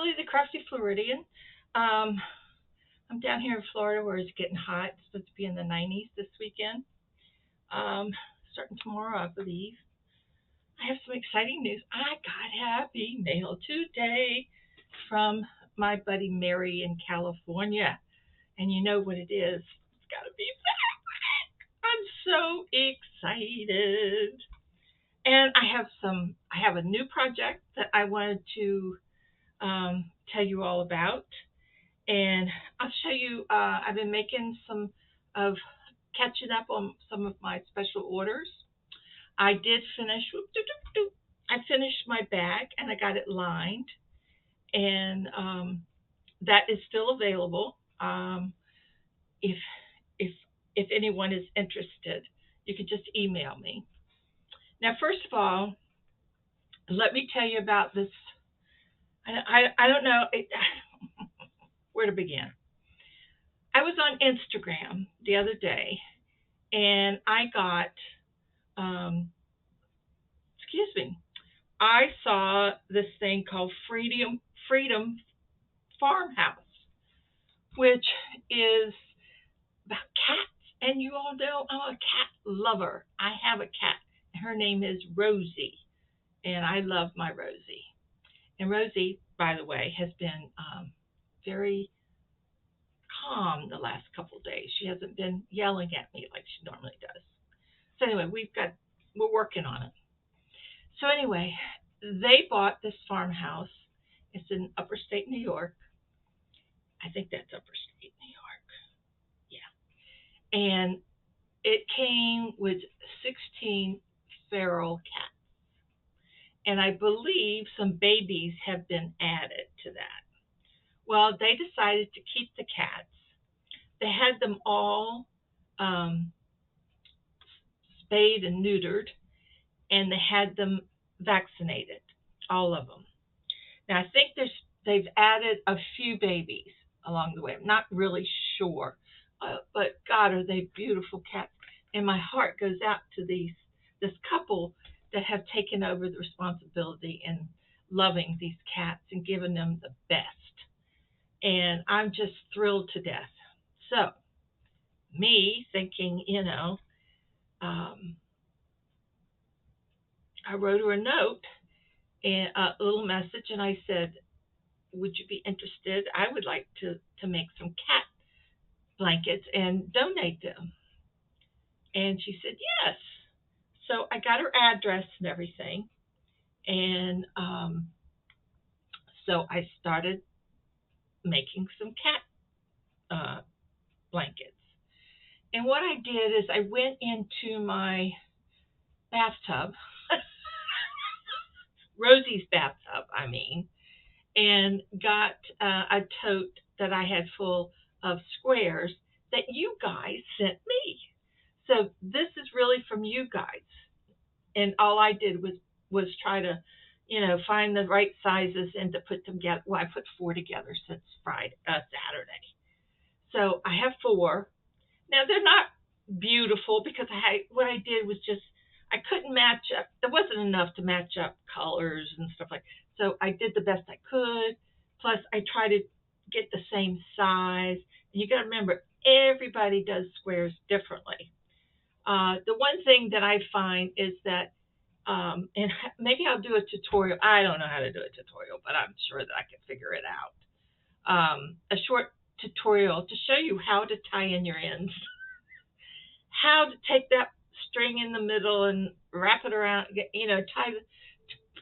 Billie the Crafty Floridian. Um, I'm down here in Florida where it's getting hot. It's supposed to be in the 90s this weekend. Um, Starting tomorrow, I believe. I have some exciting news. I got happy mail today from my buddy Mary in California. And you know what it is. It's got to be fabric. I'm so excited. And I have a new project that I wanted to tell you all about. And I'll show you. I've been making some of catching up on some of my special orders. I did finish. I finished my bag and I got it lined, and that is still available. If if if anyone is interested, you can just email me. Now, first of all, let me tell you about this. I don't know where to begin. I was on Instagram the other day, and I got excuse me, I saw this thing called Freedom Farmhouse, which is about cats. And you all know I'm a cat lover. I have a cat. Her name is Rosie, and I love my Rosie. And Rosie, by the way, has been very calm the last couple of days. She hasn't been yelling at me like she normally does. So anyway, we're working on it. So anyway, they bought this farmhouse. It's in upper state New York. I think that's upper state New York. Yeah. And it came with 16 feral cats. And I believe some babies have been added to that. Well, they decided to keep the cats. They had them all um, spayed and neutered, and they had them vaccinated, all of them. Now, I think they've added a few babies along the way. I'm not really sure, but God, are they beautiful cats? And my heart goes out to this couple that have taken over the responsibility and loving these cats and giving them the best. And I'm just thrilled to death. So, me thinking, um, I wrote her a note and a little message, and I said, "Would you be interested? I would like to make some cat blankets and donate them." And she said yes. So I got her address and everything, and so I started making some cat blankets. And what I did is I went into my bathtub, Rosie's bathtub, I mean, and got a tote that I had full of squares that you guys sent me. So this is really from you guys, and all I did was try to, find the right sizes and to put them together. Well, I put four together since Saturday. So I have four. Now they're not beautiful because what I did was just I couldn't match up. There wasn't enough to match up colors and stuff like. So I did the best I could. Plus I try to get the same size. And you got to remember, everybody does squares differently. The one thing that I find is that, and maybe I'll do a tutorial. I don't know how to do a tutorial, but I'm sure that I can figure it out. A short tutorial to show you how to tie in your ends, how to take that string in the middle and wrap it around,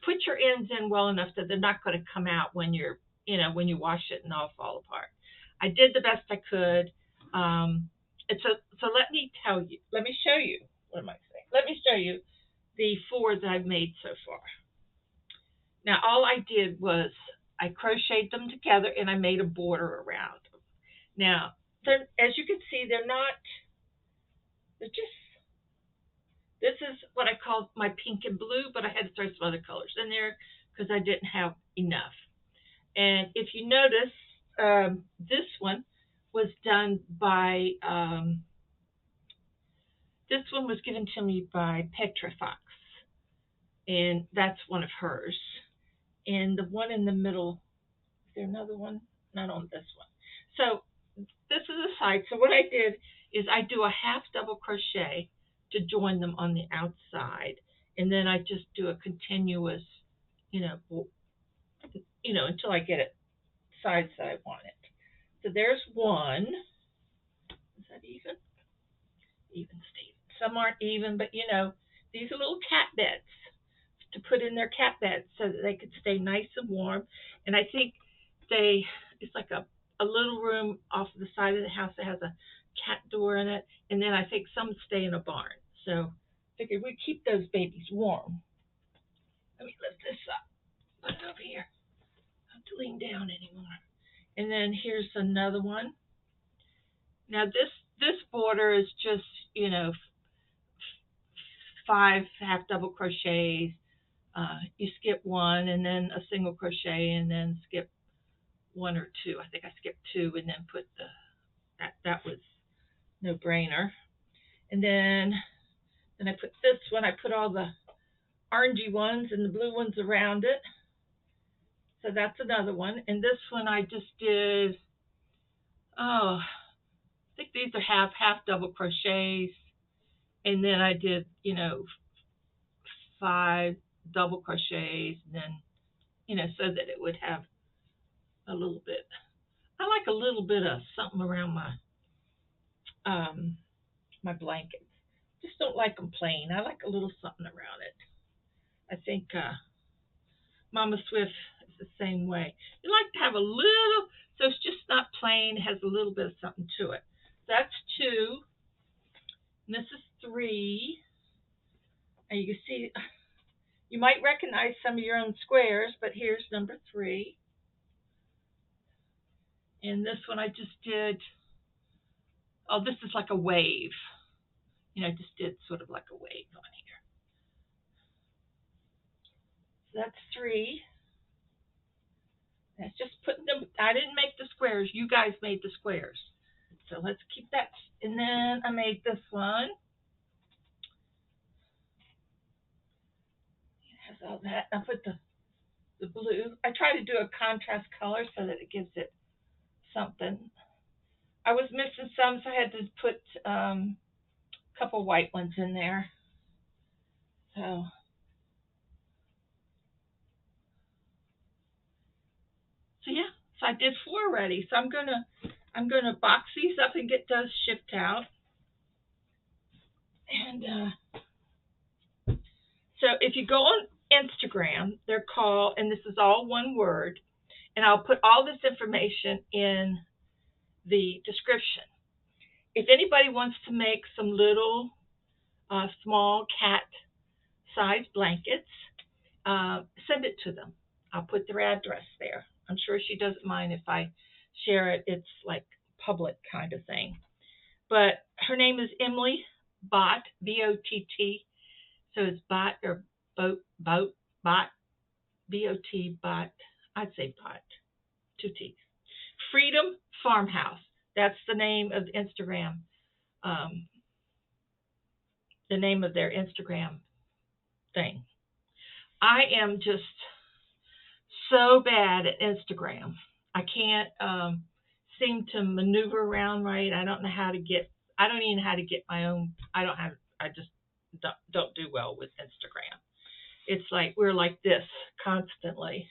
put your ends in well enough that they're not going to come out when you wash it and all fall apart. I did the best I could. And so let me show you, what am I saying? Let me show you the four that I've made so far. Now, all I did was I crocheted them together and I made a border around them. Now, as you can see, they're just, this is what I call my pink and blue, but I had to throw some other colors in there because I didn't have enough. And if you notice, this one was done by, this one was given to me by Petra Fox, and that's one of hers. And the one in the middle, there another one? Not on this one. So this is a side. So what I did is I do a half double crochet to join them on the outside, and then I just do a continuous, you know, until I get it sides that I want it. So there's one. Is that even? Even, Steve. Some aren't even, but these are little cat beds to put in their cat beds so that they could stay nice and warm. And I think it's like a little room off the side of the house that has a cat door in it. And then I think some stay in a barn. So I figured we'd keep those babies warm. Let me lift this up. Put it over here. I don't have to lean down anymore. And then here's another one. Now this border is just, 5 half double crochets. You skip one and then a single crochet and then skip 1 or 2. I think I skipped 2 and then put that was no brainer. And then I put this one. I put all the orangey ones and the blue ones around it. So that's another one. And this one I just did, I think these are half double crochets. And then I did, 5 double crochets, and then, so that it would have a little bit. I like a little bit of something around my blankets. Just don't like them plain. I like a little something around it. I think Mama Swift is the same way. You like to have a little, so it's just not plain. It has a little bit of something to it. That's 2. And this is 3. And you can see, you might recognize some of your own squares, but here's number 3. And this one I just did, this is like a wave. I just did sort of like a wave on here. So that's 3. That's just putting them, I didn't make the squares. You guys made the squares. So let's keep that. And then I made this one. It has all that. I put the blue. I try to do a contrast color so that it gives it something. I was missing some, so I had to put a couple white ones in there. So yeah, so I did 4 already. So I'm gonna box these up and get those shipped out. And so if you go on Instagram, they're called, and this is all one word, and I'll put all this information in the description. If anybody wants to make some little small cat size blankets, send it to them. I'll put their address there. I'm sure she doesn't mind if I share it. It's like public kind of thing. But her name is Emily Bott, B-O-T-T. So it's Bott or Bott, B-O-T, Bott. I'd say Bott, 2 T's. Freedom Farmhouse. That's the name of the Instagram. The name of their Instagram thing. I am just so bad at Instagram. I can't seem to maneuver around right. I don't even know how to get my own. I just don't do well with Instagram. It's like we're like this constantly.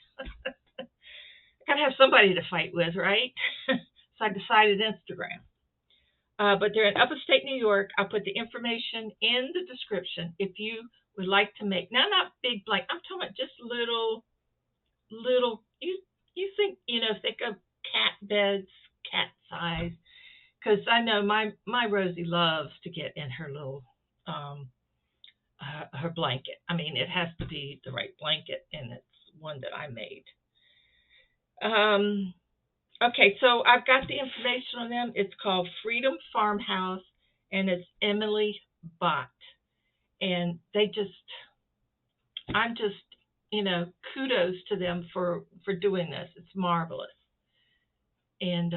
Gotta have somebody to fight with, right? So I decided Instagram. But they're in upstate New York. I'll put the information in the description if you would like to make. Now, not big blank. I'm talking about just little. You think think of cat beds, cat size. Because I know my Rosie loves to get in her little her blanket. I mean, it has to be the right blanket, and it's one that I made. Okay, so I've got the information on them. It's called Freedom Farmhouse, and it's Emily Bott. And I'm just, kudos to them for doing this. It's marvelous. And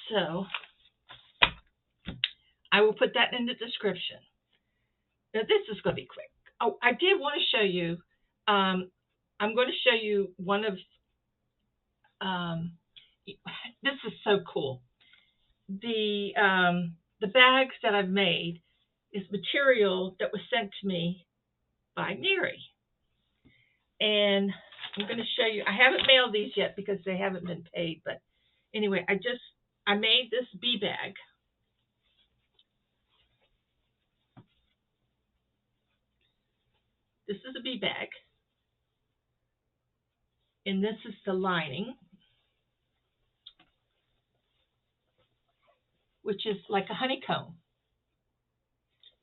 so I will put that in the description. Now, this is going to be quick. Oh, I did want to show you, I'm going to show you one of this is so cool. The bags that I've made is material that was sent to me by Mary. And I'm going to show you. I haven't mailed these yet because they haven't been paid. But anyway, I made this bee bag. This is a bee bag. And this is the lining, which is like a honeycomb.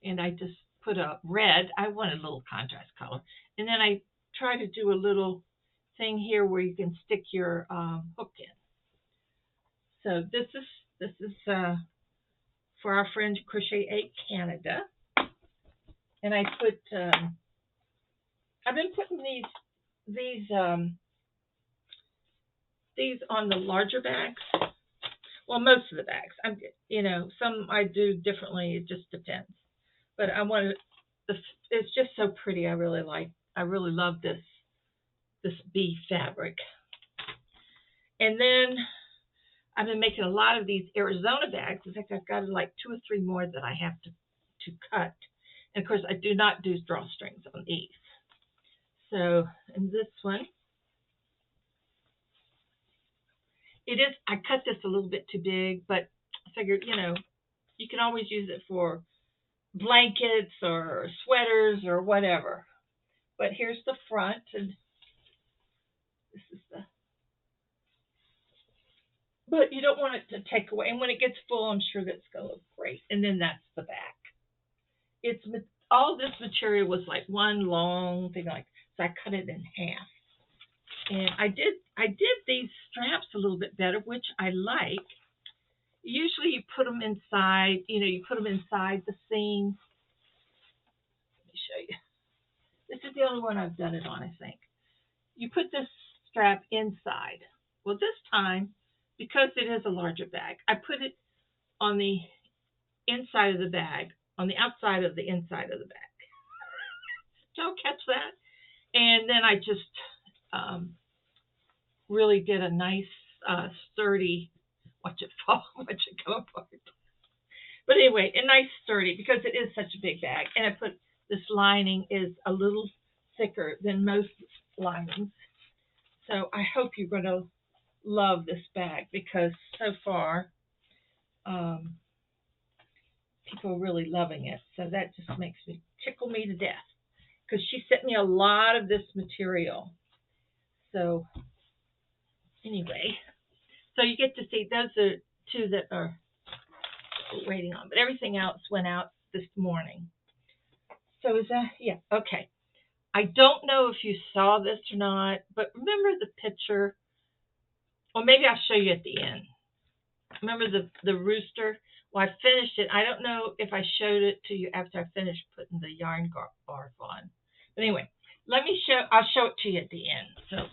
And I just put a red. I wanted a little contrast color. And then I try to do a little thing here where you can stick your hook in. So this is for our friend Crochet 8 Canada. And I put I've been putting these on the larger bags. Well, most of the bags. Some I do differently. It just depends. But it's just so pretty. I really love this bee fabric. And then I've been making a lot of these Arizona bags. In fact, I've got like 2 or 3 more that I have to cut. And of course, I do not do drawstrings on these. So, in this one, I cut this a little bit too big, but I figured, you can always use it for blankets or sweaters or whatever. But here's the front, and this is but you don't want it to take away. And when it gets full, I'm sure that's going to look great. And then that's the back. All this material was like one long thing, so I cut it in half. And I did these straps a little bit better, which I like. Usually you put them inside, you put them inside the seam. Let me show you. This is the only one I've done it on, I think. You put this strap inside. Well, this time, because it is a larger bag, I put it on the inside of the bag, on the outside of the inside of the bag. Did y'all catch that? And then I just really did a nice sturdy, watch it fall, watch it come apart. But anyway, a nice sturdy, because it is such a big bag. And I put this lining is a little thicker than most linings. So I hope you're going to love this bag, because so far people are really loving it. So that just makes me tickle me to death, because she sent me a lot of this material. So anyway, so you get to see those are 2 that are waiting on, but everything else went out this morning. So is that, yeah, okay. I don't know if you saw this or not, but remember the picture, or maybe I'll show you at the end. Remember the rooster? Well, I finished it. I don't know if I showed it to you after I finished putting the yarn barf on. But anyway, I'll show it to you at the end. So,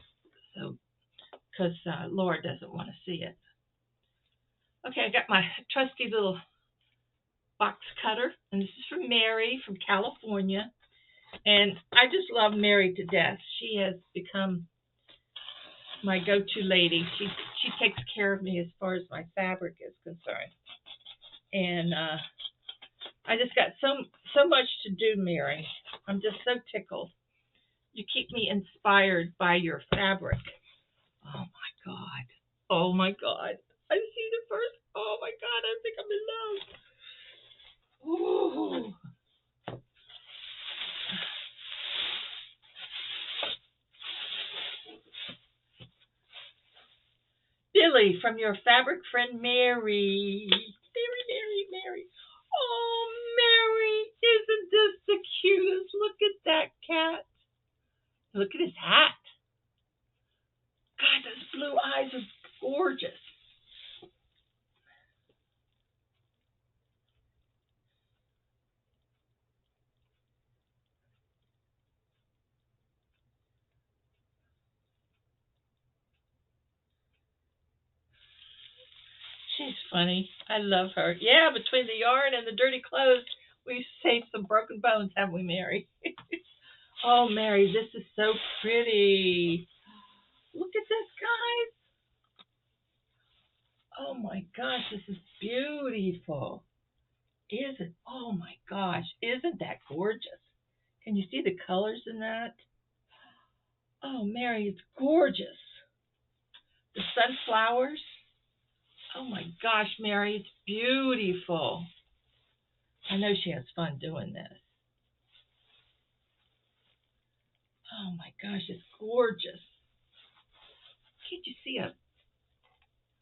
because Laura doesn't want to see it. Okay, I got my trusty little box cutter, and this is from Mary from California. And I just love Mary to death. She has become my go-to lady. She takes care of me as far as my fabric is concerned. And I just got so much to do, Mary. I'm just so tickled. You keep me inspired by your fabric. Oh my God. Oh my God. I see the first. Oh my God. I think I'm in love. Ooh. Billy, from your fabric friend Mary. Mary. Oh, Mary, isn't this the cutest? Look at that cat. Look at his hat. God, those blue eyes are gorgeous. She's funny. I love her. Yeah, between the yarn and the dirty clothes, we've saved some broken bones, haven't we, Mary? Oh, Mary, this is so pretty. Look at this, guys. Oh my gosh, this is beautiful. Isn't, oh my gosh, isn't that gorgeous? Can you see the colors in that? Oh, Mary, it's gorgeous. The sunflowers. Oh my gosh, Mary, it's beautiful. I know she has fun doing this. Oh my gosh, it's gorgeous. Can't you see a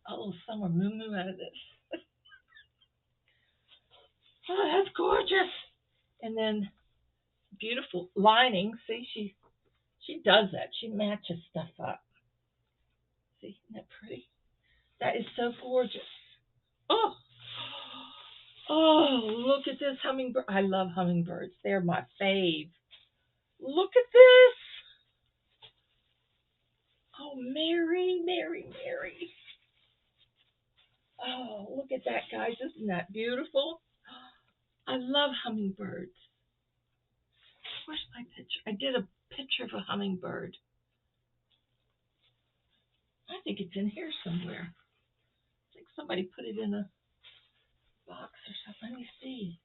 little summer moo out of this? Oh, that's gorgeous. And then beautiful lining. See, she does that. She matches stuff up. See, isn't that pretty? That is so gorgeous. Oh, oh, look at this hummingbird. I love hummingbirds. They're my fave. Look at this. Oh, Mary, Mary, Mary. Oh, look at that, guys. Isn't that beautiful? I love hummingbirds. Where's my picture? I did a picture of a hummingbird. I think it's in here somewhere. I think somebody put it in a box or something. Let me see.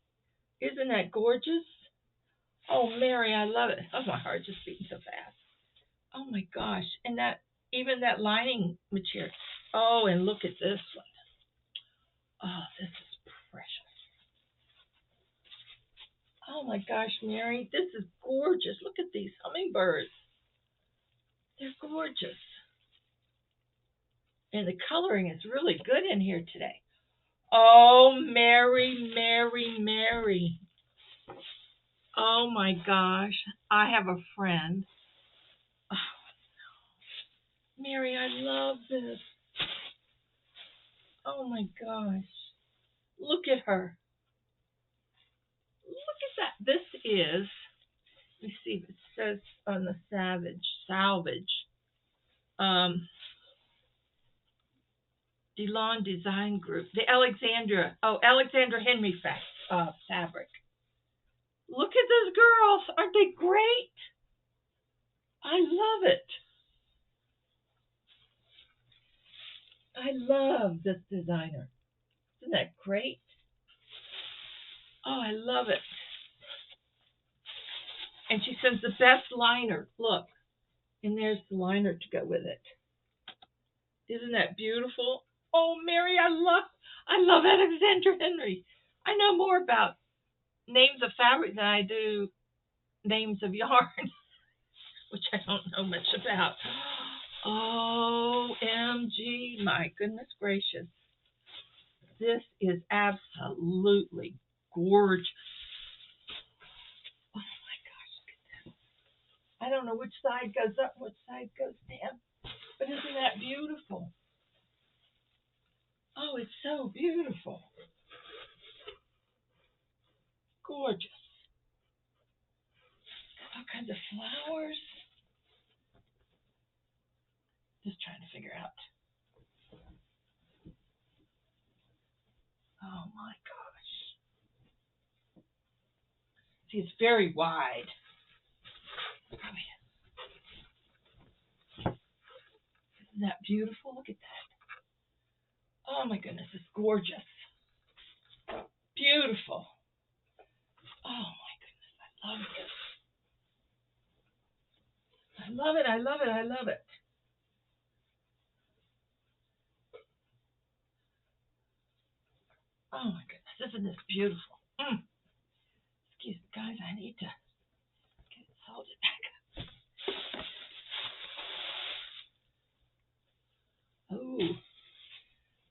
Isn't that gorgeous? Oh, Mary, I love it. Oh, my heart just beating so fast. Oh my gosh. And that, even that lining material. Oh, and look at this one. Oh, this is precious. Oh my gosh, Mary, this is gorgeous. Look at these hummingbirds. They're gorgeous. And the coloring is really good in here today. Oh, Mary, Mary, Mary. Oh my gosh. I have a friend. Oh, Mary, I love this. Oh my gosh. Look at her. Look at that. This is, let me see if it says on the salvage. DeLon Design Group. The Alexandra Henry fabric. Look at those girls. Aren't they great? I love it. I love this designer. Isn't that great? Oh, I love it. And she sends the best liner. Look. And there's the liner to go with it. Isn't that beautiful? Oh, Mary, I love Alexandra Henry. I know more about names of fabric than I do names of yarn, which I don't know much about. OMG, my goodness gracious. This is absolutely gorgeous. Oh my gosh, look at this. I don't know which side goes up, which side goes down, but isn't that beautiful? Oh, it's so beautiful. Gorgeous. All kinds of flowers. Just trying to figure out. Oh my gosh. See, it's very wide. Isn't that beautiful? Look at that. Oh my goodness, it's gorgeous. Beautiful. Oh my goodness, I love this. I love it, I love it, I love it. Oh my goodness, isn't this beautiful? Excuse me, guys, I need to get it salted back up.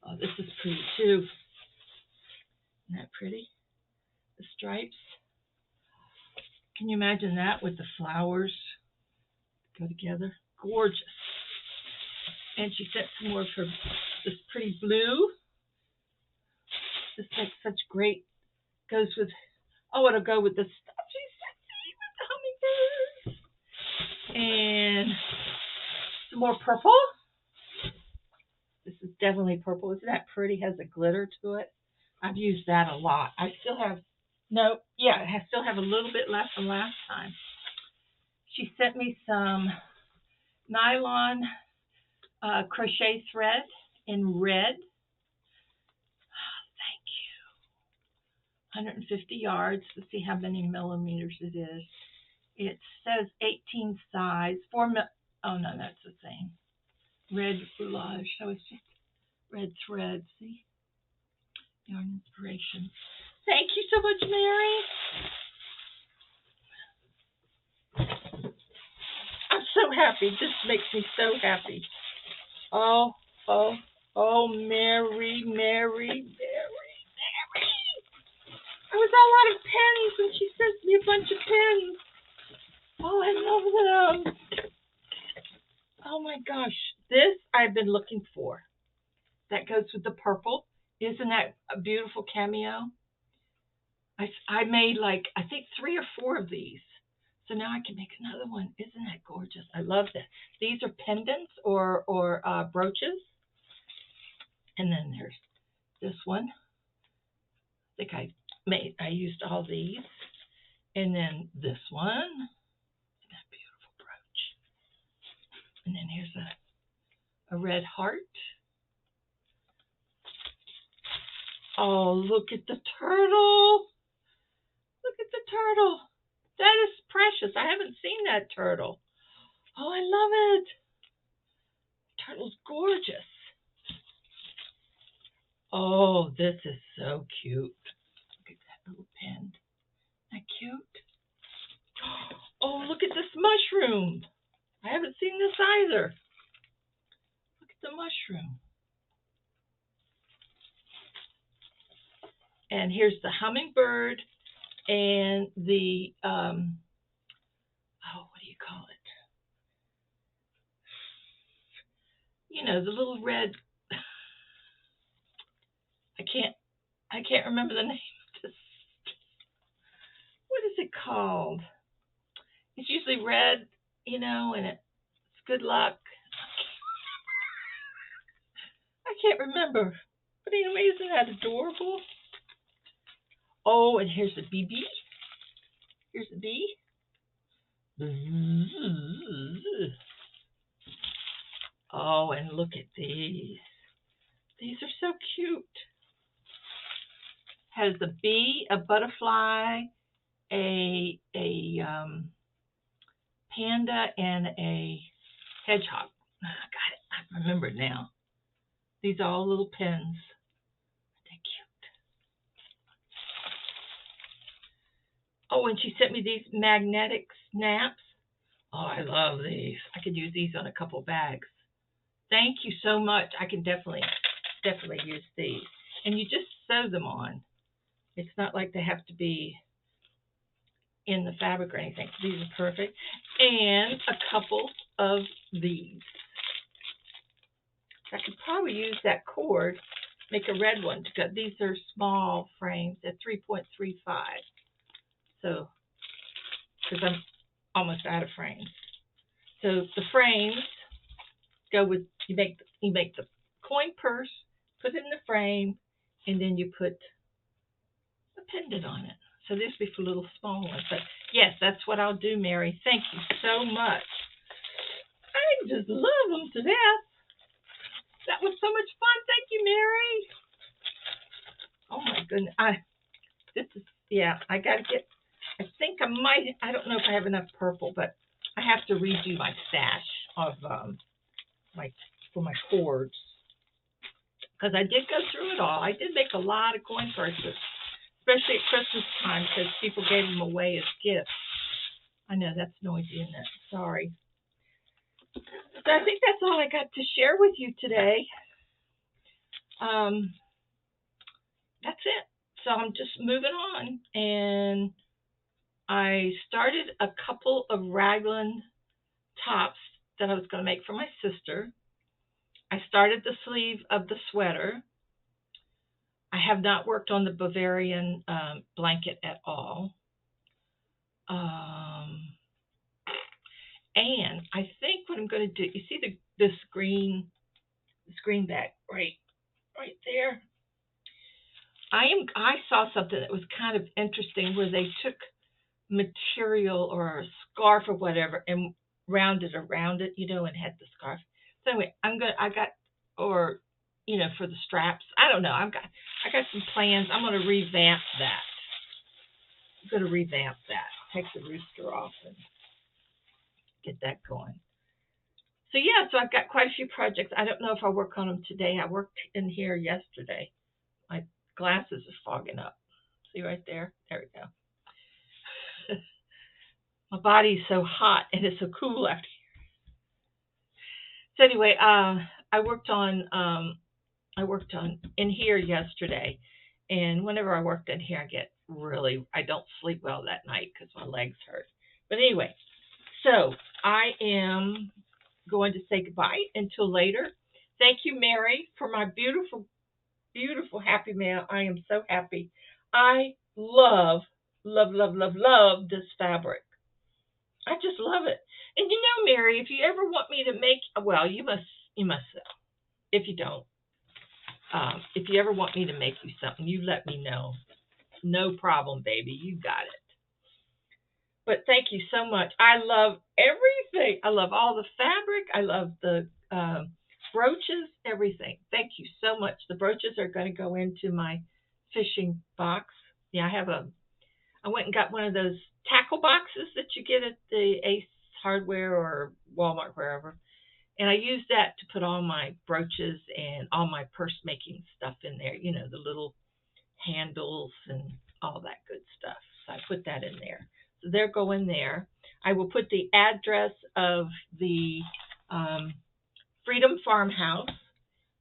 Oh, this is pretty too. Isn't that pretty? The stripes. Can you imagine that with the flowers go together? Gorgeous. And she sent some more of her, this pretty blue. This makes such great, goes with, it'll go with the stuff she sent me with the hummingbirds. And some more purple. This is definitely purple. Isn't that pretty? Has a glitter to it. I've used that a lot. I still have, I still have a little bit left from last time. She sent me some nylon crochet thread in red. 150 yards. Let's see how many millimeters it is. It says 18 size. Oh no, that's the same. Red roulage. So it's just red thread. See? Yarn inspiration. Thank you so much, Mary. I'm so happy. This makes me so happy. Oh, oh, oh, Mary, Mary, Mary, Mary. I was all out of pens and she sent me a bunch of pens. Oh, I love them. Oh my gosh. This I've been looking for. That goes with the purple. Isn't that a beautiful cameo? I made like, I think 3 or 4 of these. So now I can make another one. Isn't that gorgeous? I love that. These are pendants or brooches. And then there's this one. I think I used all these. And then this one. Isn't that beautiful brooch? And then here's a red heart. Oh, look at the turtle. Look at the turtle. That is precious. I haven't seen that turtle. Oh, I love it. Turtle's gorgeous. Oh, this is so cute. Look at that little pen. Isn't that cute? Oh, look at this mushroom. I haven't seen this either. Look at the mushroom. And here's the hummingbird and the, what do you call it? You know, the little red, I can't remember the name of this. What is it called? It's usually red, you know, and it's good luck. I can't remember. But anyway, isn't that adorable? Oh, and here's the bee. Here's the bee. Oh, and look at these. These are so cute. Has a bee, a butterfly, a panda, and a hedgehog. Got it. I remember it now. These are all little pins. They're cute. Oh, and she sent me these magnetic snaps. Oh, I love these. I could use these on a couple bags. Thank you so much. I can definitely use these. And you just sew them on. It's not like they have to be in the fabric or anything. These are perfect. And a couple of these. I could probably use that cord, make a red one. These are small frames at 3.35. So, because I'm almost out of frames. So the frames go with, you make the coin purse, put it in the frame, and then you put a pendant on it. So this will be for little small ones. But yes, that's what I'll do, Mary. Thank you so much. I just love them to death. That was so much fun. Thank you, Mary. Oh my goodness. I gotta get, I think I might, I don't know if I have enough purple, but I have to redo my stash of for my cords. Because I did go through it all. I did make a lot of coin purses, especially at Christmas time, because people gave them away as gifts. I know that's noisy, isn't it? Sorry. So I think that's all I got to share with you today. That's it. So I'm just moving on, and I started a couple of raglan tops that I was going to make for my sister. I started the sleeve of the sweater. I have not worked on the Bavarian blanket at all. And I think what I'm going to do, you see this green bag right there? I saw something that was kind of interesting where they took material or a scarf or whatever and rounded around it, you know, and had the scarf. So anyway, for the straps. I don't know. I got some plans. I'm going to revamp that. going to revamp that. Take the rooster off and get that going. So yeah, so I've got quite a few projects. I don't know if I'll work on them today. I worked in here yesterday. My glasses are fogging up. See right there? There we go. My body's so hot and it's so cool out here. So anyway, I worked on in here yesterday, and whenever I worked in here, I don't sleep well that night because my legs hurt. But anyway, so I am going to say goodbye until later. Thank you, Mary, for my beautiful, beautiful happy mail. I am so happy. I love, love, love, love, love this fabric. I just love it. And you know, Mary, if you ever want me to make, well, you must sell. If you don't, if you ever want me to make you something, you let me know. No problem, baby. You got it. But thank you so much. I love everything. I love all the fabric. I love the brooches, everything. Thank you so much. The brooches are going to go into my fishing box. Yeah, I went and got one of those tackle boxes that you get at the Ace Hardware or Walmart, wherever. And I used that to put all my brooches and all my purse making stuff in there, you know, the little handles and all that good stuff. So I put that in there. So they'll go in there. I will put the address of the Freedom Farmhouse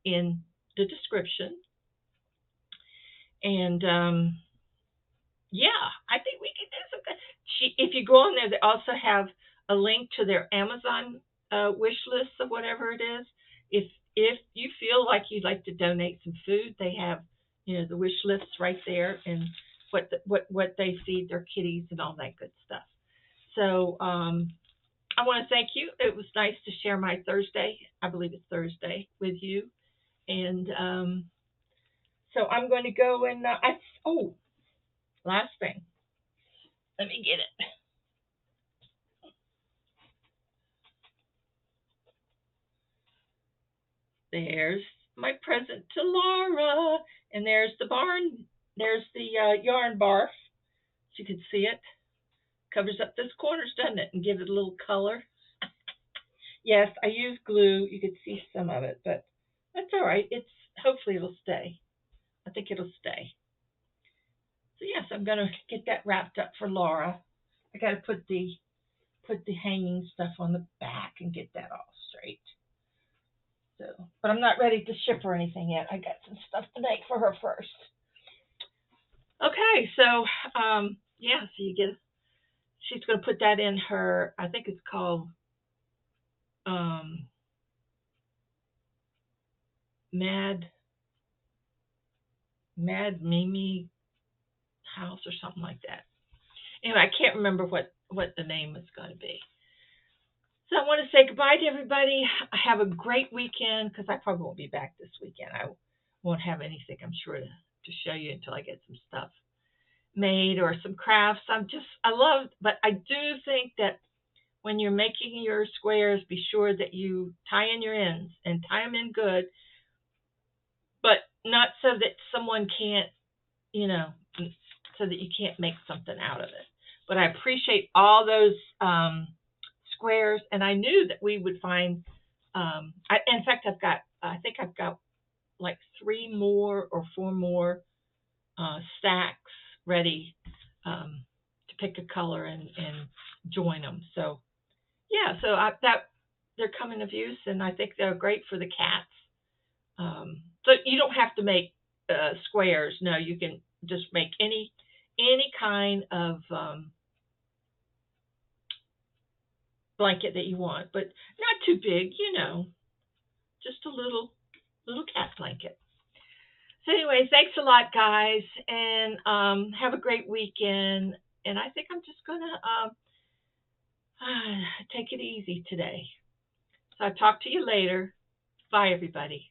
in the description. And yeah, I think we can do some good. If you go on there, they also have a link to their Amazon wish list of whatever it is. If you feel like you'd like to donate some food, they have, you know, the wish lists right there and what they feed their kitties and all that good stuff. So I want to thank you. It was nice to share my Thursday, I believe it's Thursday, with you. And so I'm going to go and last thing. Let me get it. There's my present to Laura. And there's the barn. There's the yarn barf. So you can see it. Covers up those corners, doesn't it? And gives it a little color. Yes, I used glue. You could see some of it, but that's all right. Hopefully it'll stay. I think it'll stay. So yes, I'm gonna get that wrapped up for Laura. I gotta put the hanging stuff on the back and get that all straight. So, but I'm not ready to ship her anything yet. I got some stuff to make for her first. Okay, so yeah, so she's gonna put that in her. I think it's called Mad Mimi House or something like that. Anyway, I can't remember what the name is going to be. So I want to say goodbye to everybody. Have a great weekend because I probably won't be back this weekend. I won't have anything, I'm sure, to show you until I get some stuff made or some crafts. But I do think that when you're making your squares, be sure that you tie in your ends and tie them in good, but not so that someone can't, you know, so that you can't make something out of it. But I appreciate all those squares, and I knew that we would find. In fact, I think I've got like 3 more or 4 more stacks ready to pick a color and join them. So yeah, so they're coming of use, and I think they're great for the cats. So you don't have to make squares. No, you can just make any kind of blanket that you want, but not too big, you know, just a little cat blanket. So anyway, thanks a lot, guys, and have a great weekend. And I think I'm just gonna take it easy today. So I'll talk to you later. Bye, everybody.